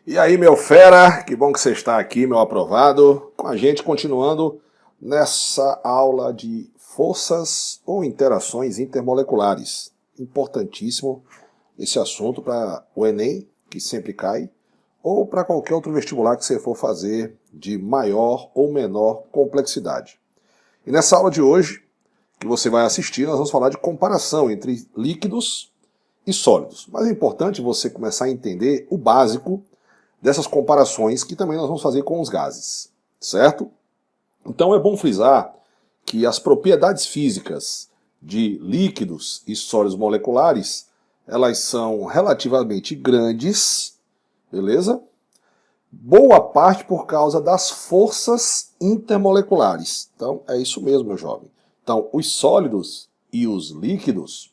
E aí, meu fera, que bom que você está aqui, meu aprovado, com a gente continuando nessa aula de forças ou interações intermoleculares. Importantíssimo esse assunto para o Enem, que sempre cai, ou para qualquer outro vestibular que você for fazer de maior ou menor complexidade. E nessa aula de hoje, que você vai assistir, nós vamos falar de comparação entre líquidos e sólidos. Mas é importante você começar a entender o básico dessas comparações que também nós vamos fazer com os gases, certo? Então é bom frisar que as propriedades físicas de líquidos e sólidos moleculares, elas são relativamente grandes, beleza? Boa parte por causa das forças intermoleculares. Então é isso mesmo, meu jovem. Então os sólidos e os líquidos,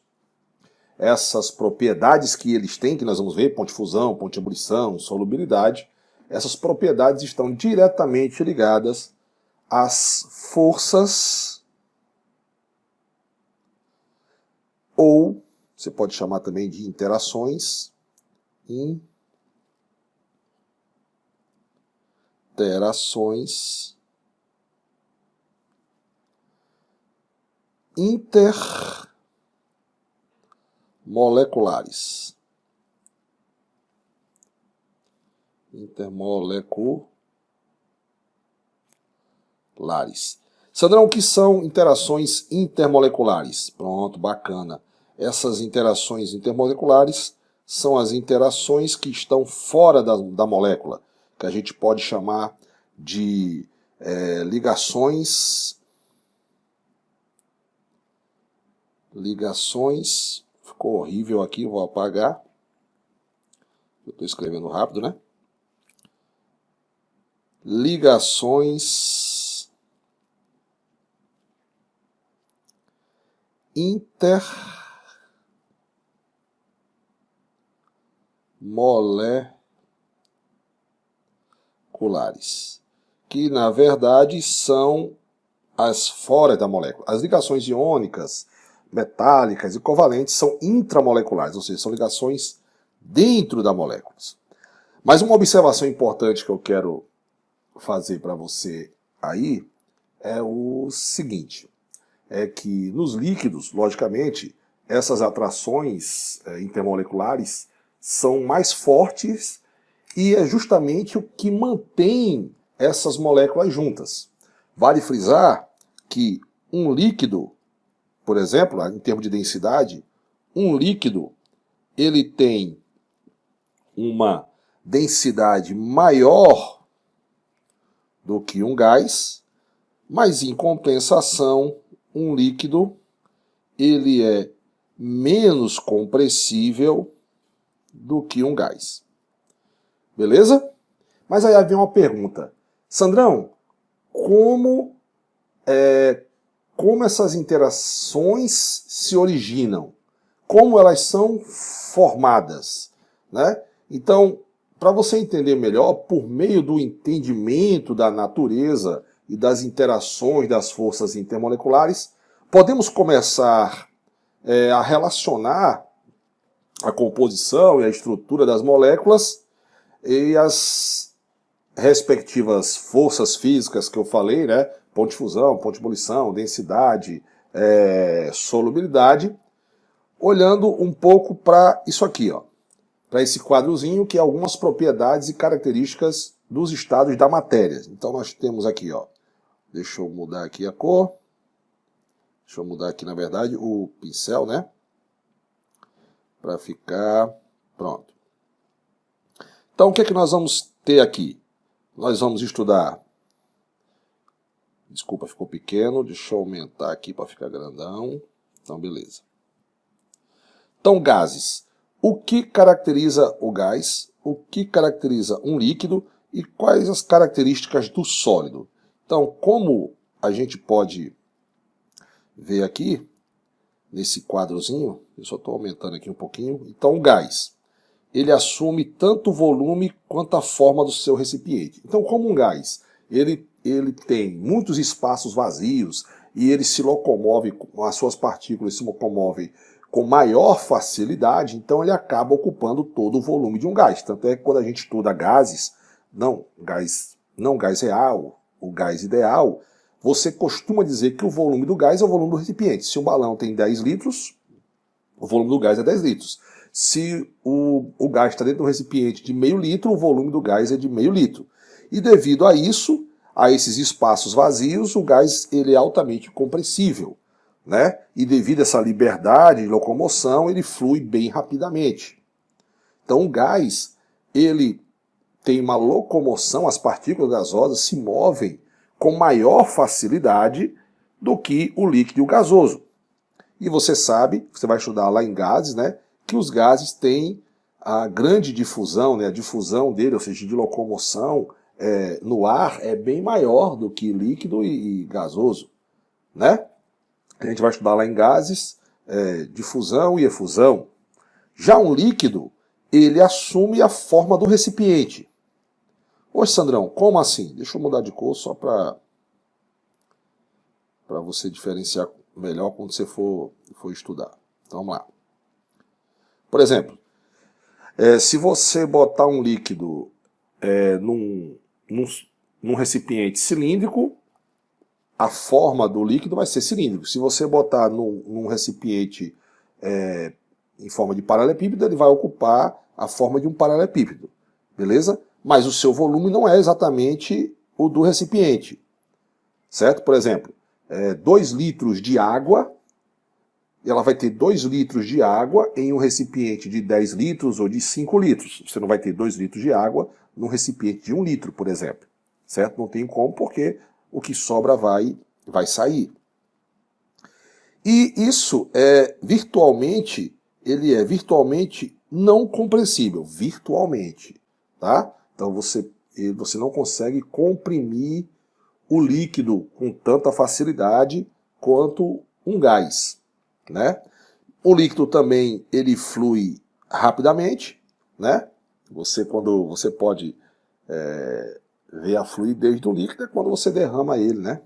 essas propriedades que eles têm, que nós vamos ver, ponto de fusão, ponto de ebulição, solubilidade, essas propriedades estão diretamente ligadas às forças, ou você pode chamar também de interações, intermoleculares. Sandrão, o que são interações intermoleculares? Pronto, bacana. Essas interações intermoleculares são as interações que estão fora da molécula, que a gente pode chamar de ligações, ficou horrível aqui, vou apagar. Eu estou escrevendo rápido, né? Ligações intermoleculares, que na verdade são as fora da molécula. As ligações iônicas, metálicas e covalentes são intramoleculares, ou seja, são ligações dentro da molécula. Mas uma observação importante que eu quero fazer para você aí é o seguinte, é que nos líquidos, logicamente, essas atrações intermoleculares são mais fortes e é justamente o que mantém essas moléculas juntas. Vale frisar que um líquido, por exemplo, em termos de densidade, um líquido ele tem uma densidade maior do que um gás, mas em compensação, um líquido ele é menos compressível do que um gás. Beleza? Mas aí vem uma pergunta. Sandrão, como essas interações se originam? Como elas são formadas? Né? Então, para você entender melhor, por meio do entendimento da natureza e das interações das forças intermoleculares, podemos começar a relacionar a composição e a estrutura das moléculas e as respectivas forças físicas que eu falei, né? Ponto de fusão, ponto de ebulição, densidade, solubilidade, olhando um pouco para isso aqui, ó, para esse quadrozinho que é algumas propriedades e características dos estados da matéria. Então nós temos aqui, ó, deixa eu mudar aqui a cor, deixa eu mudar aqui na verdade o pincel, né, para ficar pronto. Então o que é que nós vamos ter aqui? Nós vamos estudar, desculpa, ficou pequeno, deixa eu aumentar aqui para ficar grandão, então beleza. Então gases. O que caracteriza o gás, o que caracteriza um líquido e quais as características do sólido. Então, como a gente pode ver aqui, nesse quadrozinho, eu só estou aumentando aqui um pouquinho, então o gás, ele assume tanto o volume quanto a forma do seu recipiente. Então, como um gás, ele tem muitos espaços vazios e ele se locomove, as suas partículas se locomovem com maior facilidade, então ele acaba ocupando todo o volume de um gás. Tanto é que quando a gente estuda gases, não gás real, o gás ideal, você costuma dizer que o volume do gás é o volume do recipiente. Se um balão tem 10 litros, o volume do gás é 10 litros. Se o gás está dentro do recipiente de meio litro, o volume do gás é de meio litro. E devido a isso, a esses espaços vazios, o gás ele é altamente compressível, né? E devido a essa liberdade de locomoção, ele flui bem rapidamente. Então o gás, ele tem uma locomoção, as partículas gasosas se movem com maior facilidade do que o líquido e o gasoso. E você sabe, você vai estudar lá em gases, né, que os gases têm a grande difusão, né, a difusão dele, ou seja, de locomoção no ar é bem maior do que líquido e gasoso, né? A gente vai estudar lá em gases, difusão e efusão. Já um líquido, ele assume a forma do recipiente. Ô Sandrão, como assim? Deixa eu mudar de cor só para você diferenciar melhor quando você for estudar. Então vamos lá. Por exemplo, se você botar um líquido num recipiente cilíndrico, a forma do líquido vai ser cilíndrico. Se você botar num recipiente em forma de paralelepípedo, ele vai ocupar a forma de um paralelepípedo. Beleza? Mas o seu volume não é exatamente o do recipiente. Certo? Por exemplo, 2 litros de água, ela vai ter 2 litros de água em um recipiente de 10 litros ou de 5 litros. Você não vai ter 2 litros de água num recipiente de 1 litro, por exemplo. Certo? Não tem como, porque o que sobra vai sair. E isso ele é virtualmente não compressível, virtualmente, tá? Então você não consegue comprimir o líquido com tanta facilidade quanto um gás, né? O líquido também ele flui rapidamente, né? Quando você pode ver a fluidez do líquido é quando você derrama ele, né?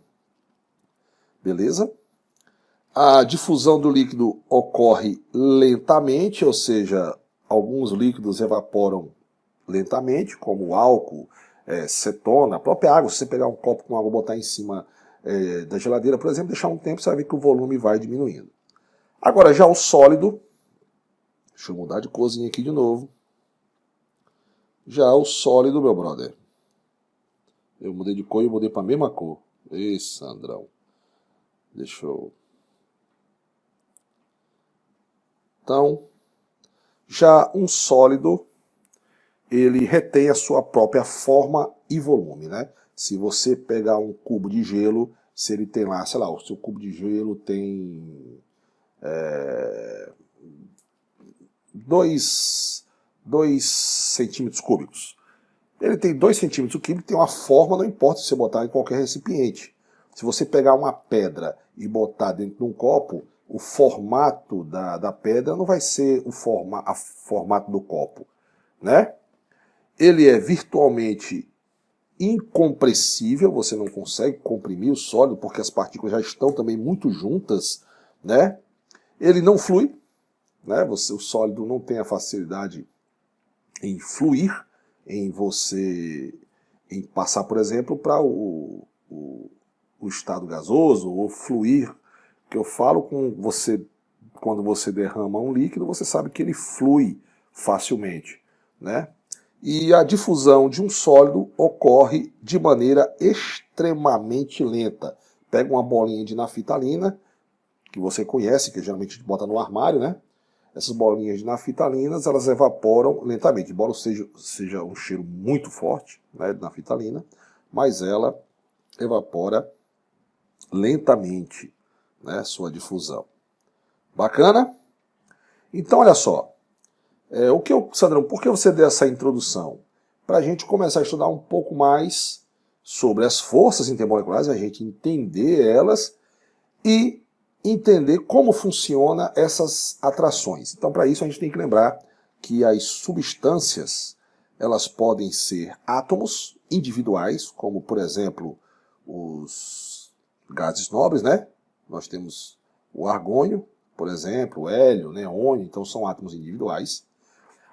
Beleza? A difusão do líquido ocorre lentamente, ou seja, alguns líquidos evaporam lentamente, como o álcool, cetona, a própria água. Se você pegar um copo com água e botar em cima da geladeira, por exemplo, deixar um tempo, você vai ver que o volume vai diminuindo. Agora, já o sólido, deixa eu mudar de corzinha aqui de novo. Já o sólido, meu brother, eu mudei de cor e mudei para a mesma cor. Ei, Sandrão. Deixa eu... Então, já um sólido, ele retém a sua própria forma e volume, né? Se você pegar um cubo de gelo, se ele tem lá, sei lá, o seu cubo de gelo tem 2 centímetros cúbicos. Ele tem 2 centímetros cúbicos, tem uma forma, não importa se você botar em qualquer recipiente. Se você pegar uma pedra e botar dentro de um copo, o formato da pedra não vai ser o formato do copo, né? Ele é virtualmente incompressível, você não consegue comprimir o sólido porque as partículas já estão também muito juntas, né? Ele não flui, né? O sólido não tem a facilidade em fluir, em passar, por exemplo, para o estado gasoso, ou fluir, que eu falo quando você derrama um líquido, você sabe que ele flui facilmente, né? E a difusão de um sólido ocorre de maneira extremamente lenta. Pega uma bolinha de naftalina, que você conhece, que geralmente a gente bota no armário, né? Essas bolinhas de naftalina, elas evaporam lentamente, embora seja um cheiro muito forte, né, de naftalina, mas ela evapora lentamente, né, sua difusão. Bacana? Então, olha só. Sandrão, por que você deu essa introdução? Para a gente começar a estudar um pouco mais sobre as forças intermoleculares, a gente entender elas e entender como funciona essas atrações. Então, para isso, a gente tem que lembrar que as substâncias, elas podem ser átomos individuais, como, por exemplo, os gases nobres, né? Nós temos o argônio, por exemplo, hélio, neônio, então são átomos individuais.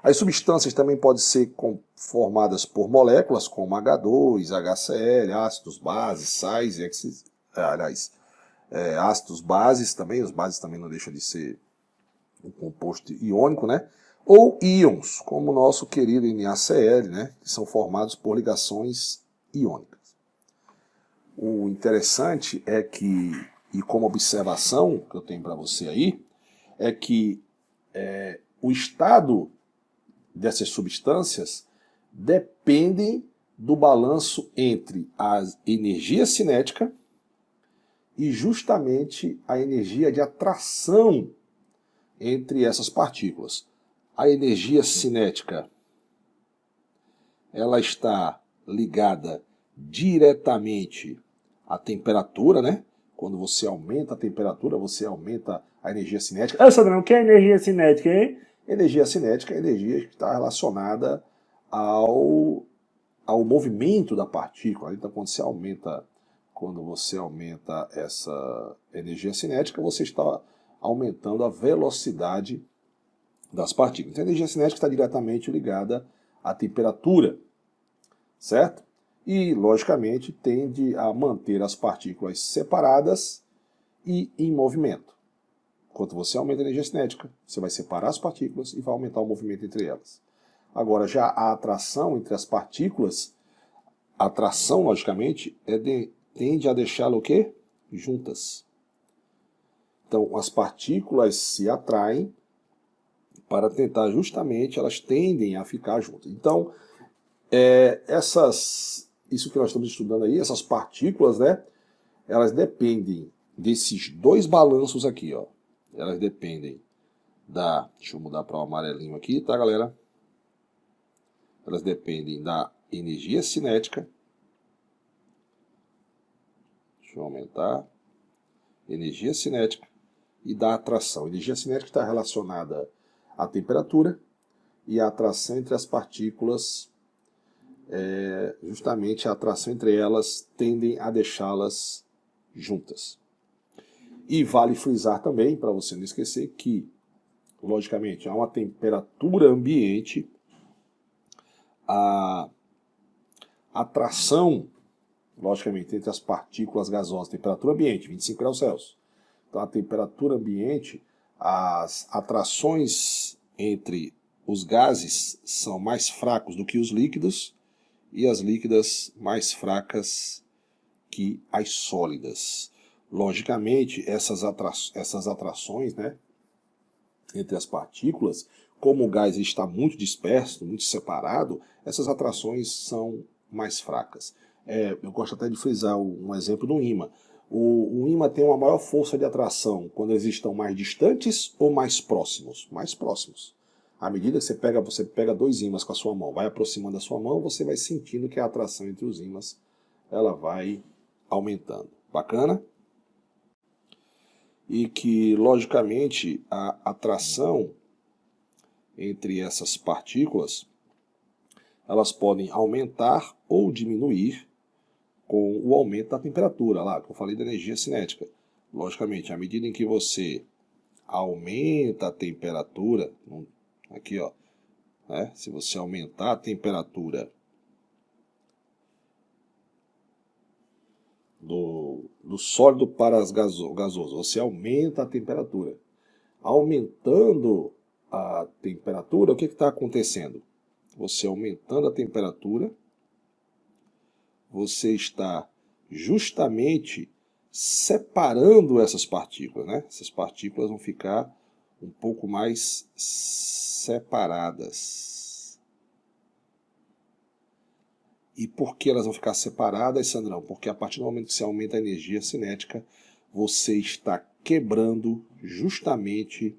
As substâncias também podem ser formadas por moléculas como H2, HCl, ácidos, bases, sais, ácidos, bases também, os bases também não deixam de ser um composto iônico, né? Ou íons, como o nosso querido NaCl, né? Que são formados por ligações iônicas. O interessante é que, e como observação que eu tenho para você aí, é que o estado dessas substâncias dependem do balanço entre a energia cinética e justamente a energia de atração entre essas partículas. A energia cinética, ela está ligada diretamente à temperatura, né? Quando você aumenta a temperatura, você aumenta a energia cinética. Sandrão, o que é energia cinética, hein? Energia cinética é energia que está relacionada ao movimento da partícula. Então, quando você aumenta essa energia cinética, você está aumentando a velocidade das partículas. Então, a energia cinética está diretamente ligada à temperatura, certo? E, logicamente, tende a manter as partículas separadas e em movimento. Quando você aumenta a energia cinética, você vai separar as partículas e vai aumentar o movimento entre elas. Agora, já a atração entre as partículas, a atração, logicamente, tende a deixá-las o quê? Juntas. Então, as partículas se atraem para tentar justamente, elas tendem a ficar juntas. Então, isso que nós estamos estudando aí, essas partículas, né, elas dependem desses dois balanços aqui, ó. Elas dependem deixa eu mudar para o amarelinho aqui, tá, galera? Elas dependem da energia cinética. Deixa eu aumentar. Energia cinética e da atração. A energia cinética está relacionada à temperatura e a atração entre as partículas, justamente a atração entre elas tendem a deixá-las juntas. E vale frisar também, para você não esquecer, que, logicamente, a uma temperatura ambiente, a atração, logicamente, entre as partículas gasosas, temperatura ambiente, 25 graus Celsius. Então, a temperatura ambiente, as atrações entre os gases são mais fracos do que os líquidos e as líquidas mais fracas que as sólidas. Logicamente, essas atrações, né, entre as partículas, como o gás está muito disperso, muito separado, essas atrações são mais fracas. Eu gosto até de frisar um exemplo do ímã. O ímã tem uma maior força de atração quando eles estão mais distantes ou mais próximos? Mais próximos. À medida que você pega dois ímãs com a sua mão, vai aproximando da sua mão, você vai sentindo que a atração entre os ímãs ela vai aumentando. Bacana? E que, logicamente, a atração entre essas partículas, elas podem aumentar ou diminuir com o aumento da temperatura, lá que eu falei da energia cinética. Logicamente, à medida em que você aumenta a temperatura, aqui ó, né, se você aumentar a temperatura do sólido para as gasoso, você aumenta a temperatura. Aumentando a temperatura, o que está acontecendo? Você aumentando a temperatura, você está justamente separando essas partículas, né? Essas partículas vão ficar um pouco mais separadas. E por que elas vão ficar separadas, Sandrão? Porque a partir do momento que você aumenta a energia cinética, você está quebrando justamente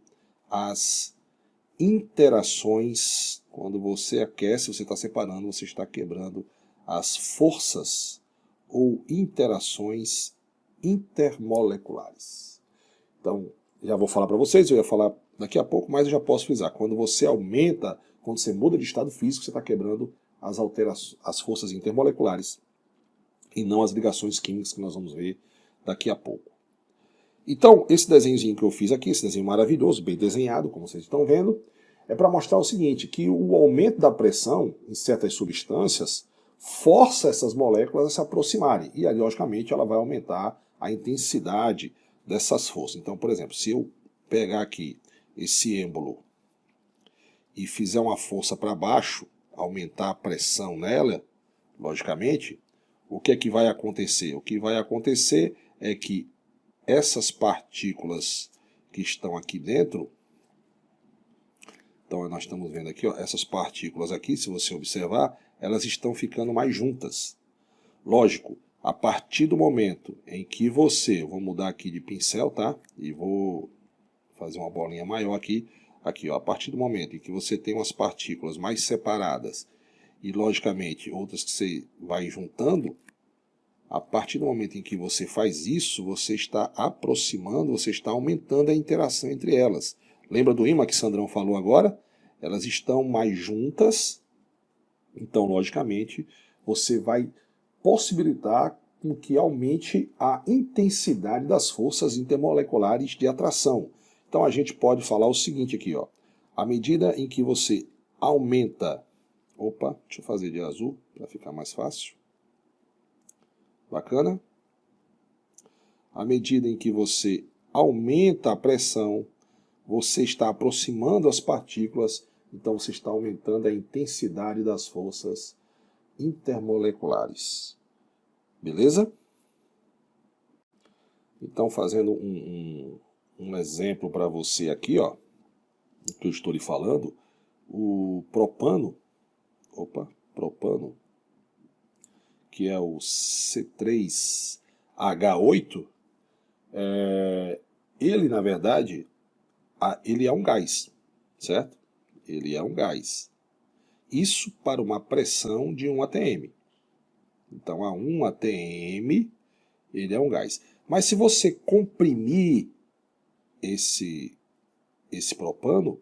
as interações. Quando você aquece, você está separando, você está quebrando as forças ou interações intermoleculares. Então, já vou falar para vocês, eu ia falar daqui a pouco, mas eu já posso frisar. Quando você aumenta, quando você muda de estado físico, você está quebrando as forças intermoleculares e não as ligações químicas que nós vamos ver daqui a pouco. Então, esse desenhozinho que eu fiz aqui, esse desenho maravilhoso, bem desenhado, como vocês estão vendo, é para mostrar o seguinte, que o aumento da pressão em certas substâncias força essas moléculas a se aproximarem. E, logicamente, ela vai aumentar a intensidade dessas forças. Então, por exemplo, se eu pegar aqui esse êmbolo e fizer uma força para baixo, aumentar a pressão nela, logicamente, o que é que vai acontecer? O que vai acontecer é que essas partículas que estão aqui dentro, então nós estamos vendo aqui, ó, essas partículas aqui, se você observar, elas estão ficando mais juntas. Lógico, a partir do momento em que você, eu vou mudar aqui de pincel, tá? E vou fazer uma bolinha maior aqui, ó, a partir do momento em que você tem umas partículas mais separadas e, logicamente, outras que você vai juntando, a partir do momento em que você faz isso, você está aproximando, você está aumentando a interação entre elas. Lembra do ímã que Sandrão falou agora? Elas estão mais juntas, então, logicamente, você vai possibilitar com que aumente a intensidade das forças intermoleculares de atração. Então, a gente pode falar o seguinte aqui, ó. À medida em que você aumenta... Opa, deixa eu fazer de azul para ficar mais fácil. Bacana? À medida em que você aumenta a pressão, você está aproximando as partículas, então você está aumentando a intensidade das forças intermoleculares. Beleza? Então, fazendo um exemplo para você aqui, ó, do que eu estou lhe falando, o propano, que é o C3H8, ele, na verdade, ele é um gás, certo? Ele é um gás. Isso para uma pressão de 1 atm. Então, a 1 atm, ele é um gás. Mas se você comprimir esse propano,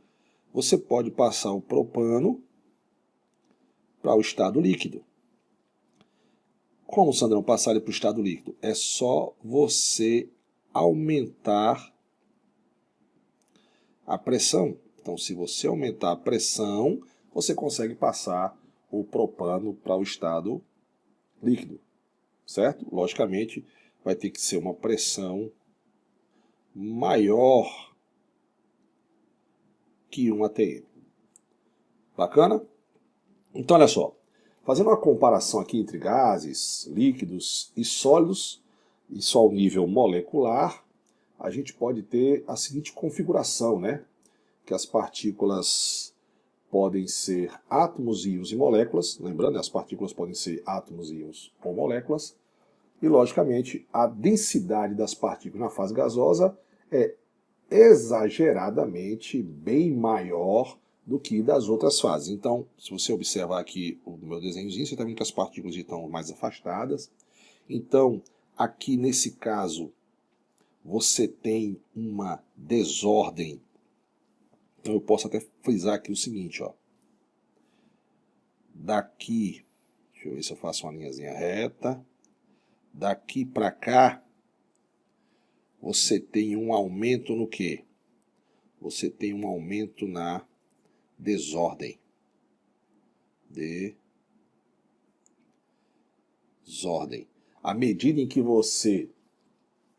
você pode passar o propano para o estado líquido. Como, Sandrão, passar ele para o estado líquido? É só você aumentar a pressão. Então, se você aumentar a pressão, você consegue passar o propano para o estado líquido, certo? Logicamente, vai ter que ser uma pressão maior que 1 atm. Bacana? Então, olha só. Fazendo uma comparação aqui entre gases, líquidos e sólidos, isso ao nível molecular, a gente pode ter a seguinte configuração, né? Que as partículas podem ser átomos, íons e moléculas. Lembrando, as partículas podem ser átomos, íons ou moléculas. E, logicamente, a densidade das partículas na fase gasosa é exageradamente bem maior do que das outras fases. Então, se você observar aqui o meu desenhozinho, você está vendo que as partículas estão mais afastadas. Então, aqui nesse caso, você tem uma desordem. Então, eu posso até frisar aqui o seguinte, ó. Daqui, deixa eu ver se eu faço uma linhazinha reta. Daqui para cá, você tem um aumento no quê? Você tem um aumento na desordem. Desordem. À medida em que você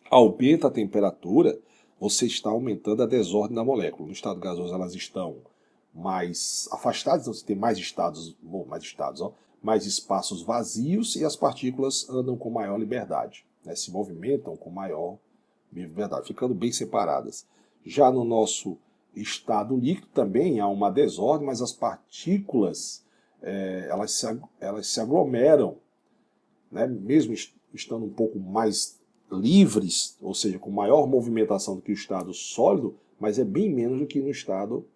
aumenta a temperatura, você está aumentando a desordem da molécula. No estado gasoso elas estão mais afastadas, então você tem mais espaços vazios e as partículas andam com maior liberdade, né, se movimentam com maior liberdade, ficando bem separadas. Já no nosso estado líquido também há uma desordem, mas as partículas elas se aglomeram, né, mesmo estando um pouco mais livres, ou seja, com maior movimentação do que o estado sólido, mas é bem menos do que no estado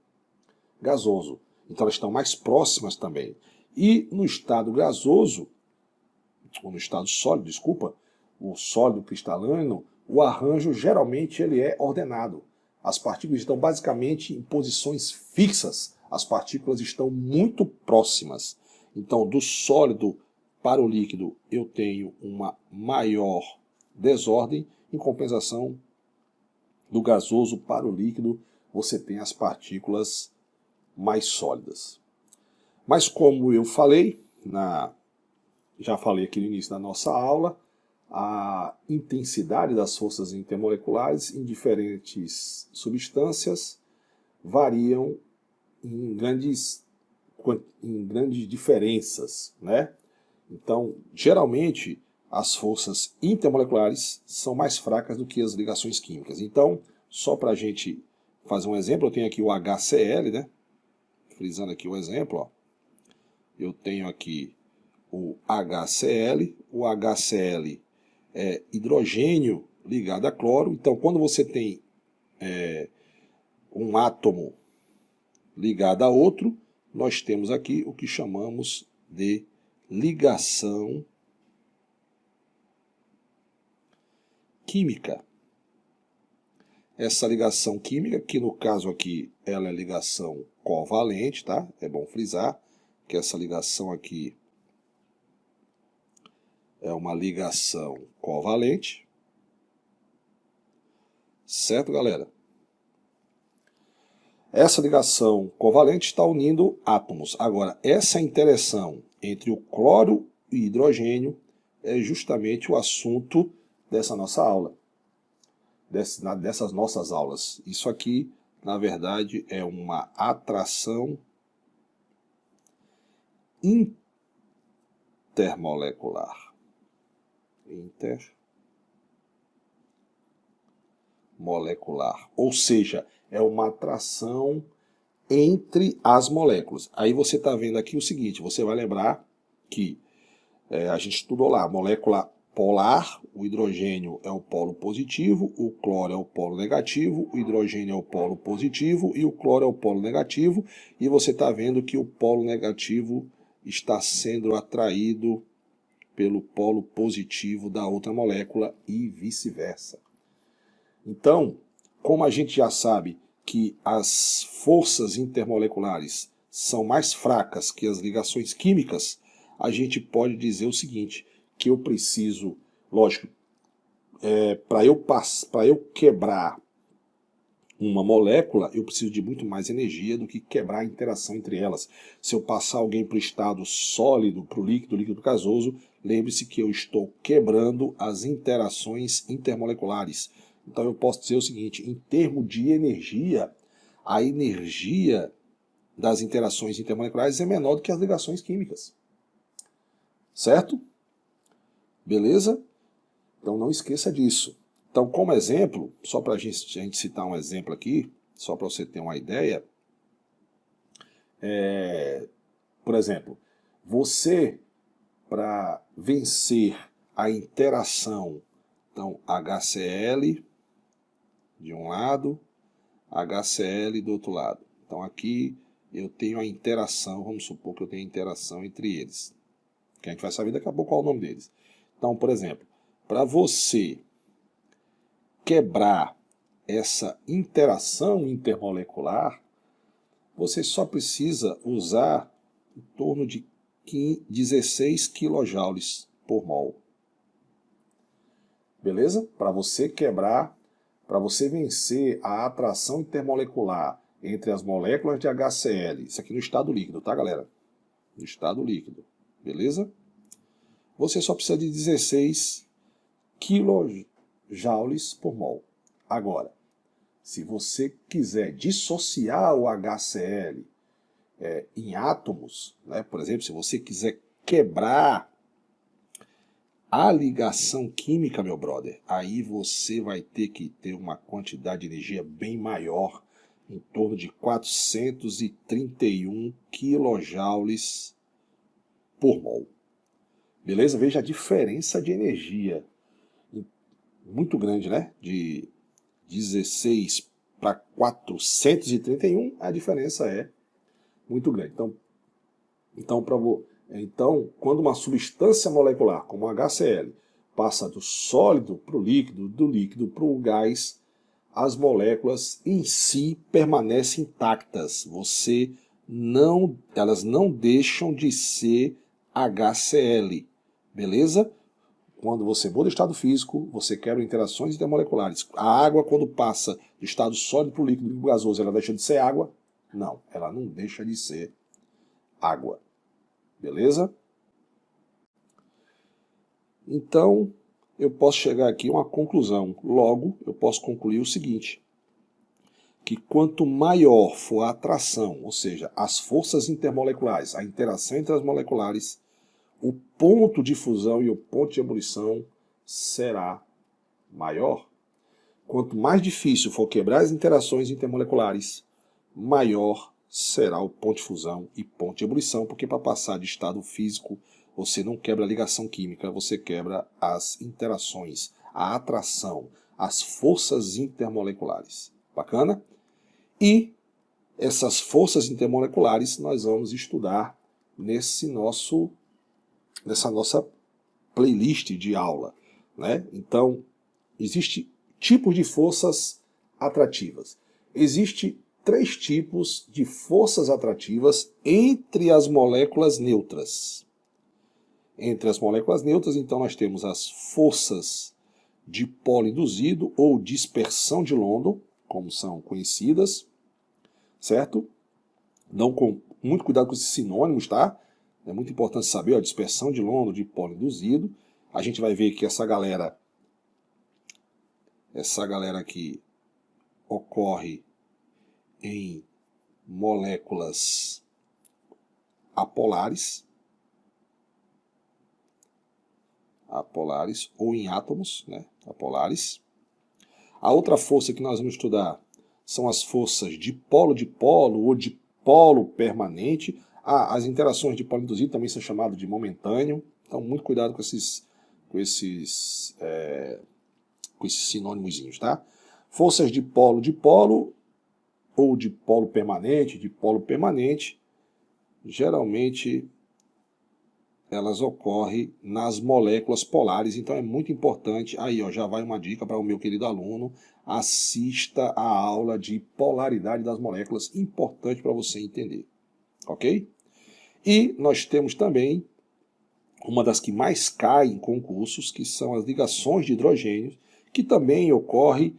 gasoso. Então elas estão mais próximas também. E no estado gasoso, ou no estado sólido, desculpa, o sólido cristalino, o arranjo geralmente ele é ordenado. As partículas estão basicamente em posições fixas. As partículas estão muito próximas. Então, do sólido para o líquido, eu tenho uma maior desordem. Em compensação, do gasoso para o líquido, você tem as partículas mais sólidas. Mas como eu falei, já falei aqui no início da nossa aula, a intensidade das forças intermoleculares em diferentes substâncias variam em grandes diferenças, né? Então, geralmente, as forças intermoleculares são mais fracas do que as ligações químicas. Então, só para a gente fazer um exemplo, eu tenho aqui o HCl, né? Frisando aqui o exemplo, ó. Eu tenho aqui o HCl é hidrogênio ligado a cloro. Então, quando você tem um átomo ligado a outro, nós temos aqui o que chamamos de ligação química. Essa ligação química, que no caso aqui ela é ligação covalente, tá? É bom frisar que essa ligação aqui é uma ligação covalente. Certo, galera? Essa ligação covalente está unindo átomos. Agora, essa interação entre o cloro e o hidrogênio é justamente o assunto dessa nossa aula, dessas nossas aulas. Isso aqui, na verdade, é uma atração intermolecular. Intermolecular. Ou seja, é uma atração entre as moléculas. Aí você está vendo aqui o seguinte, você vai lembrar que a gente estudou lá, molécula polar, o hidrogênio é o polo positivo, o cloro é o polo negativo, o hidrogênio é o polo positivo e o cloro é o polo negativo, e você está vendo que o polo negativo está sendo atraído pelo polo positivo da outra molécula e vice-versa. Então, como a gente já sabe que as forças intermoleculares são mais fracas que as ligações químicas, a gente pode dizer o seguinte, que eu preciso, lógico, para eu quebrar uma molécula, eu preciso de muito mais energia do que quebrar a interação entre elas. Se eu passar alguém para o estado sólido, para o líquido gasoso, lembre-se que eu estou quebrando as interações intermoleculares. Então eu posso dizer o seguinte, em termos de energia, a energia das interações intermoleculares é menor do que as ligações químicas. Certo? Beleza? Então não esqueça disso. Então, como exemplo, só para a gente citar um exemplo aqui, só para você ter uma ideia, por exemplo, você, para vencer a interação, então HCl de um lado, HCl do outro lado. Então aqui eu tenho a interação, vamos supor que eu tenho a interação entre eles, que a gente vai saber daqui a pouco qual é o nome deles. Então, por exemplo, para você quebrar essa interação intermolecular, você só precisa usar em torno de 16 kJ por mol. Beleza? Para você quebrar, para você vencer a atração intermolecular entre as moléculas de HCl, isso aqui no estado líquido, tá, galera? No estado líquido, beleza? Você só precisa de 16 kJ por mol. Agora, se você quiser dissociar o HCl em átomos, né, por exemplo, se você quiser quebrar a ligação química, meu brother, aí você vai ter que ter uma quantidade de energia bem maior, em torno de 431 kJ por mol. Beleza? Veja a diferença de energia. Muito grande, né? De 16 para 431, a diferença é muito grande. Então, quando uma substância molecular, como o HCl, passa do sólido para o líquido, do líquido para o gás, as moléculas em si permanecem intactas. Elas não deixam de ser HCl, beleza? Quando você muda o estado físico, você quebra interações intermoleculares. A água, quando passa do estado sólido para o líquido gasoso, ela deixa de ser água? Não, ela não deixa de ser água. Beleza? Então, eu posso chegar aqui a uma conclusão. Logo, eu posso concluir o seguinte, que quanto maior for a atração, ou seja, as forças intermoleculares, a interação entre as moleculares, o ponto de fusão e o ponto de ebulição será maior. Quanto mais difícil for quebrar as interações intermoleculares, maior será o ponto de fusão e ponto de ebulição, porque para passar de estado físico, você não quebra a ligação química, você quebra as interações, a atração, as forças intermoleculares. Bacana? E essas forças intermoleculares nós vamos estudar nessa nossa playlist de aula, né? Então, existem tipos de forças atrativas. Existem 3 tipos de forças atrativas entre as moléculas neutras. Entre as moléculas neutras, então, nós temos as forças de polo induzido ou dispersão de London, como são conhecidas, certo? Não com muito cuidado com esses sinônimos, tá? É muito importante saber, a dispersão de London, de polo induzido. A gente vai ver que essa galera aqui ocorre em moléculas apolares ou em átomos, né? Apolares. A outra força que nós vamos estudar são as forças de polo ou de polo permanente. As interações de polo induzido também são chamadas de momentâneo. Então, muito cuidado com esses sinônimozinhos, tá? Forças de polo ou de polo permanente, geralmente elas ocorrem nas moléculas polares, então é muito importante, aí ó, já vai uma dica para o meu querido aluno, assista a aula de polaridade das moléculas, importante para você entender, ok? E nós temos também uma das que mais cai em concursos, que são as ligações de hidrogênio, que também ocorre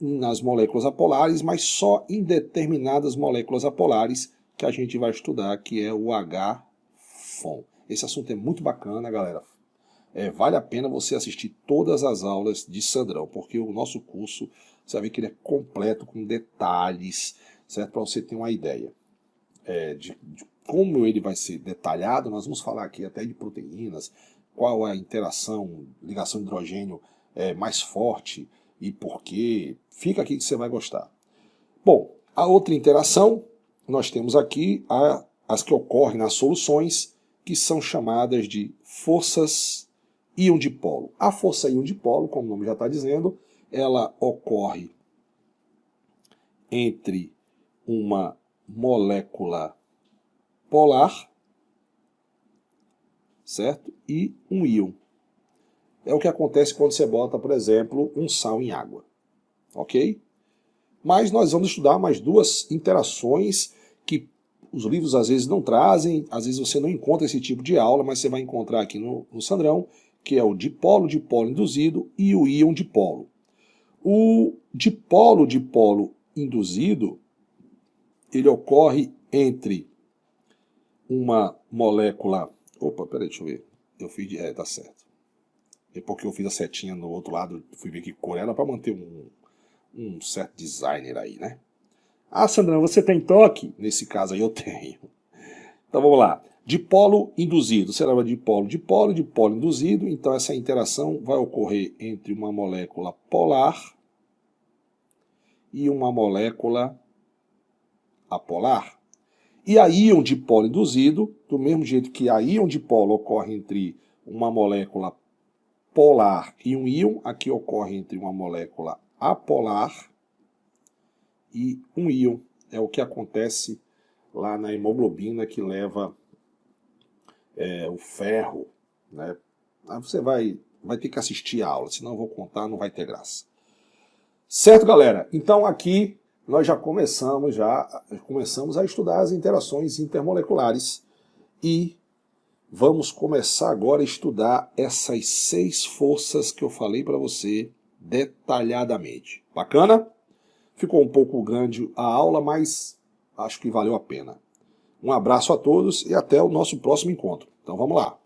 nas moléculas apolares, mas só em determinadas moléculas apolares que a gente vai estudar, que é o H-FON. Esse assunto é muito bacana, galera. Vale a pena você assistir todas as aulas de Sandrão, porque o nosso curso, você vai ver que ele é completo, com detalhes, certo? Para você ter uma ideia de como ele vai ser detalhado. Nós vamos falar aqui até de proteínas, qual é a interação, ligação de hidrogênio mais forte e por quê. Fica aqui que você vai gostar. Bom, a outra interação, nós temos aqui as que ocorrem nas soluções, que são chamadas de forças íon-dipolo. A força íon-dipolo, como o nome já está dizendo, ela ocorre entre uma molécula polar, certo? E um íon. É o que acontece quando você bota, por exemplo, um sal em água. Ok? Mas nós vamos estudar mais 2 interações que os livros às vezes não trazem, às vezes você não encontra esse tipo de aula, mas você vai encontrar aqui no Sandrão, que é o dipolo induzido e o íon dipolo. O dipolo induzido, ele ocorre entre uma molécula... Opa, peraí, deixa eu ver. Eu fiz... tá certo. É porque eu fiz a setinha no outro lado, fui ver que cor era para manter um certo designer aí, né? Ah, Sandrão, você tem toque? Nesse caso aí eu tenho. Então vamos lá. Dipolo induzido. Você lembra de dipolo induzido. Então essa interação vai ocorrer entre uma molécula polar e uma molécula apolar. E a íon dipolo induzido, do mesmo jeito que a íon dipolo ocorre entre uma molécula polar e um íon, aqui ocorre entre uma molécula apolar e um íon. É o que acontece lá na hemoglobina que leva o ferro, né? Aí você vai ter que assistir a aula, senão eu vou contar, não vai ter graça. Certo, galera? Então aqui nós já começamos a estudar as interações intermoleculares e vamos começar agora a estudar essas 6 forças que eu falei para você detalhadamente. Bacana? Ficou um pouco grande a aula, mas acho que valeu a pena. Um abraço a todos e até o nosso próximo encontro. Então vamos lá.